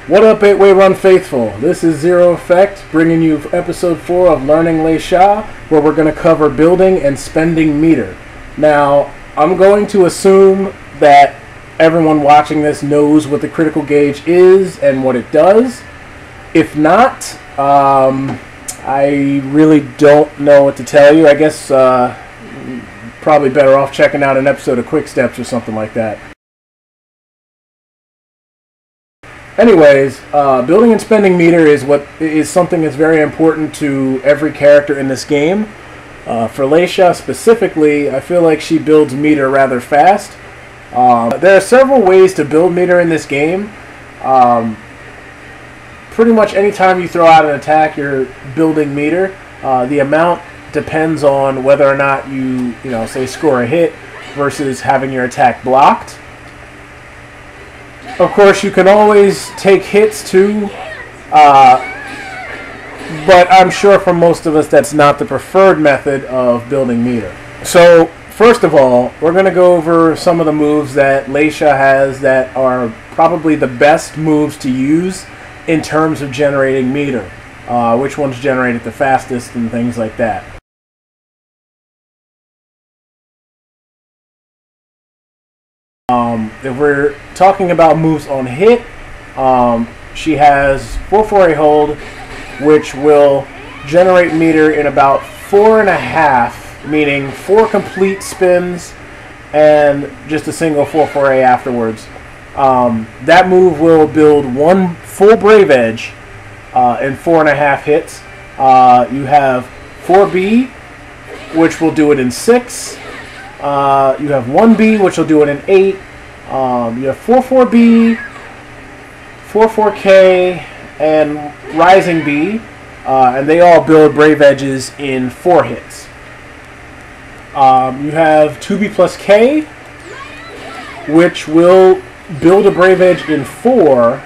What up, 8-Way Run Faithful? This is Zero Effect, bringing you episode 4 of Learning Leixia, where we're going to cover building and spending meter. Now, I'm going to assume that everyone watching this knows what the critical gauge is and what it does. If not, I really don't know what to tell you. I guess probably better off checking out an episode of Quick Steps or something like that. Anyways, building and spending meter is something that's very important to every character in this game. For Leixia specifically, I feel like she builds meter rather fast. There are several ways to build meter in this game. Pretty much anytime you throw out an attack, you're building meter. The amount depends on whether or not you say score a hit versus having your attack blocked. Of course, you can always take hits too, but I'm sure for most of us that's not the preferred method of building meter. So, first of all, we're going to go over some of the moves that Leixia has that are probably the best moves to use in terms of generating meter. Which ones generate it the fastest and things like that. If we're talking about moves on hit, she has 4-4-A hold, which will generate meter in about 4.5, meaning 4 complete spins and just a single 4-4-A afterwards. That move will build 1 full Brave Edge in 4.5 hits. You have 4B, which will do it in 6. You have 1B, which will do it in 8. You have 4-4B, 4-4K, and Rising B, and they all build Brave Edges in 4 hits. You have 2B plus K, which will build a Brave Edge in 4,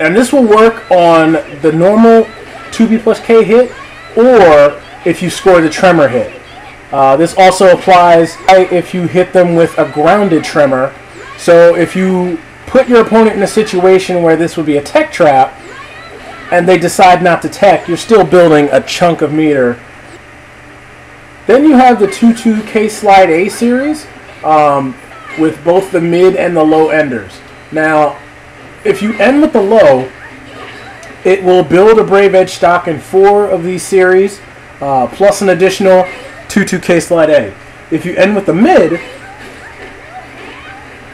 and this will work on the normal 2B plus K hit, or if you score the Tremor hit. This also applies if you hit them with a grounded tremor. So if you put your opponent in a situation where this would be a tech trap, and they decide not to tech, you're still building a chunk of meter. Then you have the 2-2K Slide A series with both the mid and the low enders. Now, if you end with the low, it will build a Brave Edge stock in 4 of these series, plus an additional 2-2K Slide A. If you end with the mid,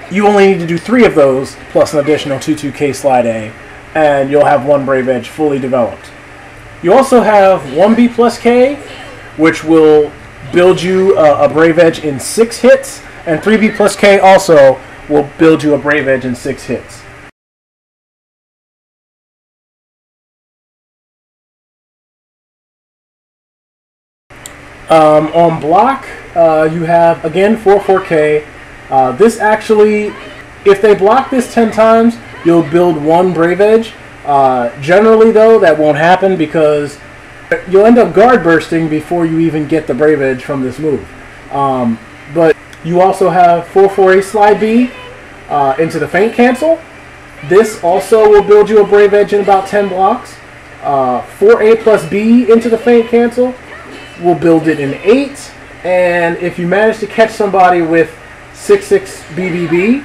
you only need to do 3 of those plus an additional 2-2K Slide A, and you'll have 1 Brave Edge fully developed. You also have 1B plus K, which will build you a Brave Edge in 6 hits, and 3B plus K also will build you a Brave Edge in 6 hits. On block, you have, again, 4-4K. This actually, if they block this 10 times, you'll build 1 Brave Edge. Generally, though, that won't happen because you'll end up guard bursting before you even get the Brave Edge from this move. But you also have 4-4-A Slide B into the Feint Cancel. This also will build you a Brave Edge in about 10 blocks. 4A plus B into the Feint Cancel will build it in 8, and if you manage to catch somebody with 6-6 BBB,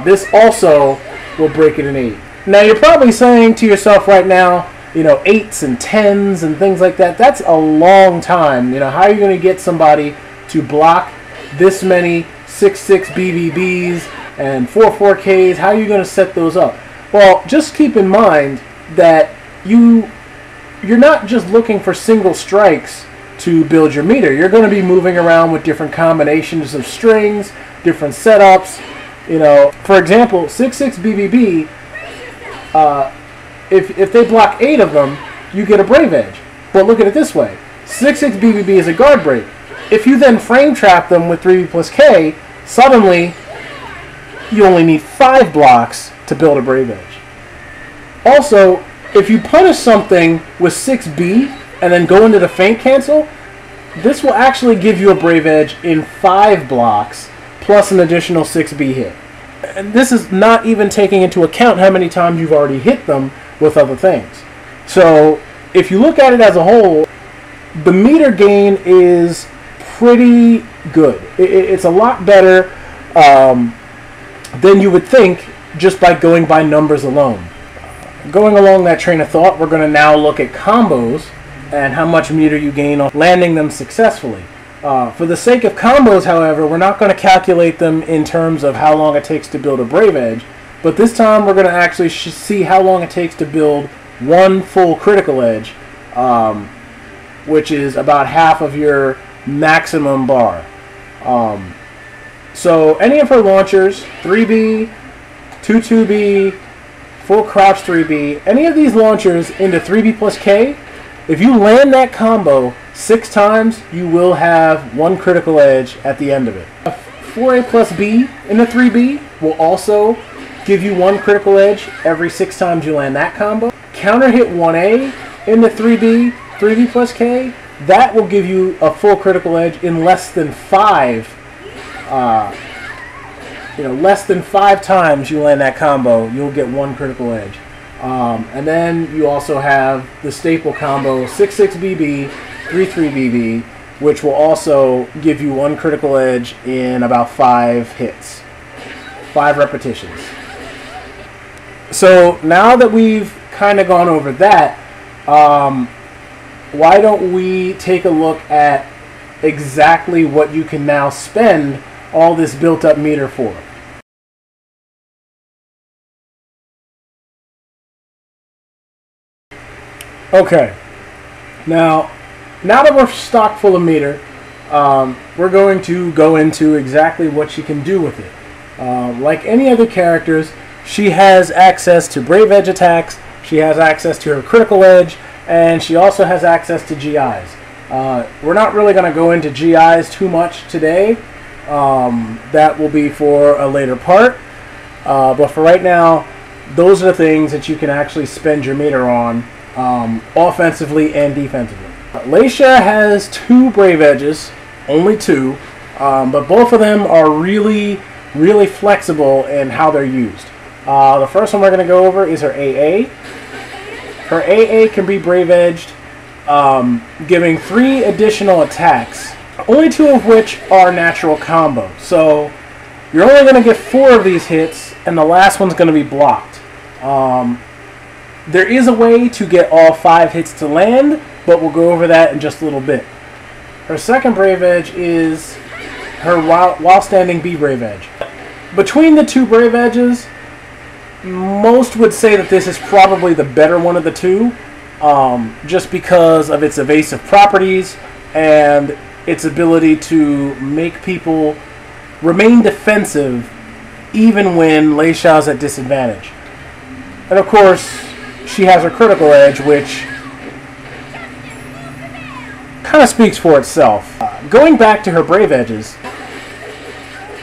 this also will break it in 8. Now you're probably saying to yourself right now, 8s and 10s and things like that, that's a long time. How are you going to get somebody to block this many 6-6 BBBs and 4-4Ks? How are you going to set those up? Well, just keep in mind that you're not just looking for single strikes to build your meter. You're going to be moving around with different combinations of strings, different setups. For example, 6-6 BBB, if they block 8 of them, you get a Brave Edge. But look at it this way. 6-6 BBB is a guard break. If you then frame trap them with 3B plus K, suddenly you only need 5 blocks to build a Brave Edge. Also, if you punish something with 6B and then go into the Feint Cancel, this will actually give you a Brave Edge in 5 blocks plus an additional 6B hit. And this is not even taking into account how many times you've already hit them with other things. So if you look at it as a whole, the meter gain is pretty good. It's a lot better than you would think just by going by numbers alone. Going along that train of thought, we're going to now look at combos and how much meter you gain on landing them successfully. For the sake of combos, however, we're not going to calculate them in terms of how long it takes to build a Brave Edge, but this time we're going to actually see how long it takes to build one full critical edge, which is about half of your maximum bar. So any of her launchers, 3B, 2-2B, full crouch 3B, any of these launchers into 3B plus K, if you land that combo 6 times, you will have one critical edge at the end of it. A 4A plus B in the 3B will also give you one critical edge every 6 times you land that combo. Counter hit 1A in the 3B, 3B plus K, that will give you a full critical edge in less than 5. Less than 5 times you land that combo, you'll get one critical edge. And then you also have the staple combo 6-6BB, 3-3BB, which will also give you one critical edge in about 5 hits, 5 repetitions. So now that we've kind of gone over that, why don't we take a look at exactly what you can now spend all this built-up meter for. Okay, now that we're stocked full of meter, we're going to go into exactly what she can do with it. Like any other characters, she has access to Brave Edge attacks, she has access to her critical edge, and she also has access to GIs. We're not really going to go into GIs too much today. That will be for a later part. But for right now, those are the things that you can actually spend your meter on, offensively and defensively. Leixia has 2 Brave Edges, only 2, but both of them are really, really flexible in how they're used. The first one we're going to go over is her AA. Her AA can be Brave Edged, giving 3 additional attacks, only 2 of which are natural combos. So you're only going to get 4 of these hits, and the last one's going to be blocked. There is a way to get all 5 hits to land, but we'll go over that in just a little bit. Her second Brave Edge is her while standing B Brave Edge. Between the 2 Brave Edges, most would say that this is probably the better one of the 2, just because of its evasive properties and its ability to make people remain defensive even when Leixia is at disadvantage. And of course, she has her critical edge, which kind of speaks for itself. Going back to her Brave Edges,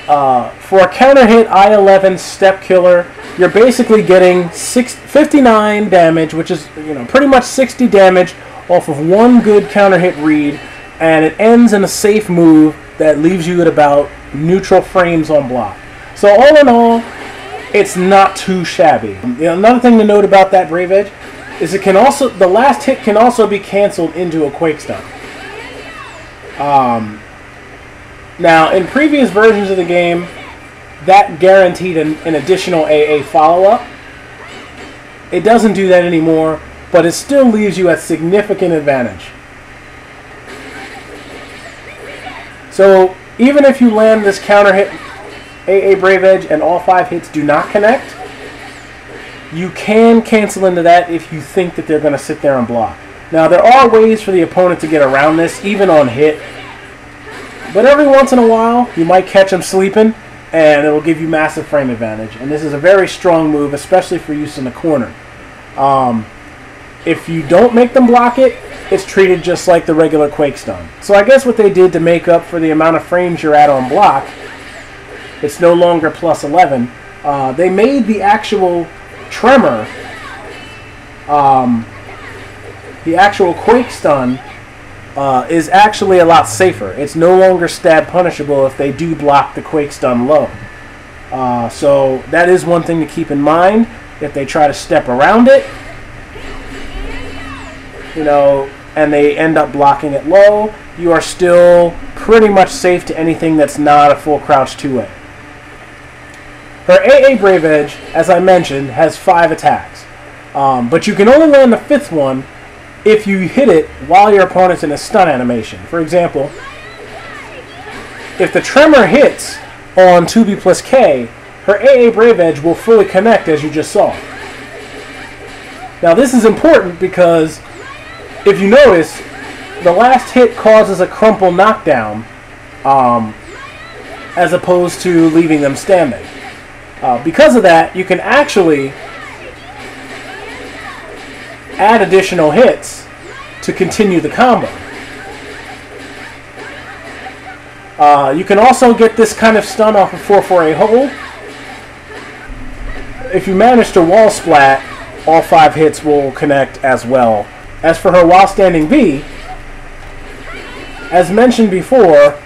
for a counter hit I-11 step killer, you're basically getting 59 damage, which is pretty much 60 damage off of one good counter hit read, and it ends in a safe move that leaves you at about neutral frames on block. So all in all, it's not too shabby. Another thing to note about that Brave Edge is it can also, the last hit can also be canceled into a Quake Stun. Now, in previous versions of the game, that guaranteed an additional AA follow-up. It doesn't do that anymore, but it still leaves you at significant advantage. So, even if you land this counter hit AA Brave Edge and all 5 hits do not connect, you can cancel into that if you think that they're going to sit there and block. Now, there are ways for the opponent to get around this, even on hit. But every once in a while, you might catch them sleeping, and it will give you massive frame advantage. And this is a very strong move, especially for use in the corner. If you don't make them block it, it's treated just like the regular Quake Stun. So I guess what they did to make up for the amount of frames you're at on block, it's no longer plus 11. They made the actual tremor, the actual Quake Stun, is actually a lot safer. It's no longer stab punishable if they do block the Quake Stun low. So that is one thing to keep in mind. If they try to step around it, you know, and they end up blocking it low, you are still pretty much safe to anything that's not a full crouch 2A. Her AA Brave Edge, as I mentioned, has 5 attacks. But you can only land the 5th one if you hit it while your opponent's in a stun animation. For example, if the Tremor hits on 2B plus K, her AA Brave Edge will fully connect, as you just saw. Now this is important because if you notice, the last hit causes a crumple knockdown as opposed to leaving them standing. Because of that, you can actually add additional hits to continue the combo. You can also get this kind of stun off of 4-4A hold. If you manage to wall splat, all 5 hits will connect as well. As for her while standing B, as mentioned before,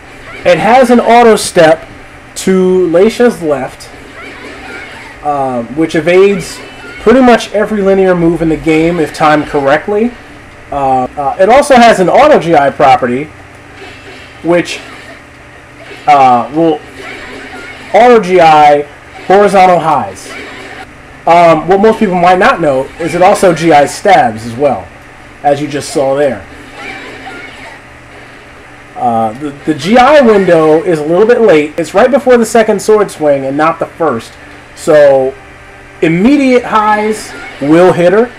it has an auto step to Leisha's left, which evades pretty much every linear move in the game if timed correctly. It also has an auto GI property, which will auto GI horizontal highs. What most people might not know is it also GI stabs as well, as you just saw there. The GI window is a little bit late. It's right before the second sword swing and not the first. So immediate highs will hit her.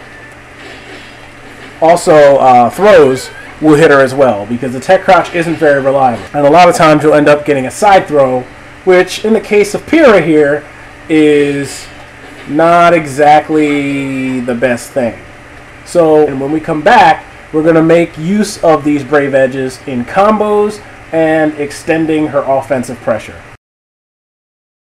Also, throws will hit her as well, because the tech crouch isn't very reliable. And a lot of times you'll end up getting a side throw, which in the case of Pyrrha here is not exactly the best thing. So and when we come back, we're going to make use of these Brave Edges in combos and extending her offensive pressure.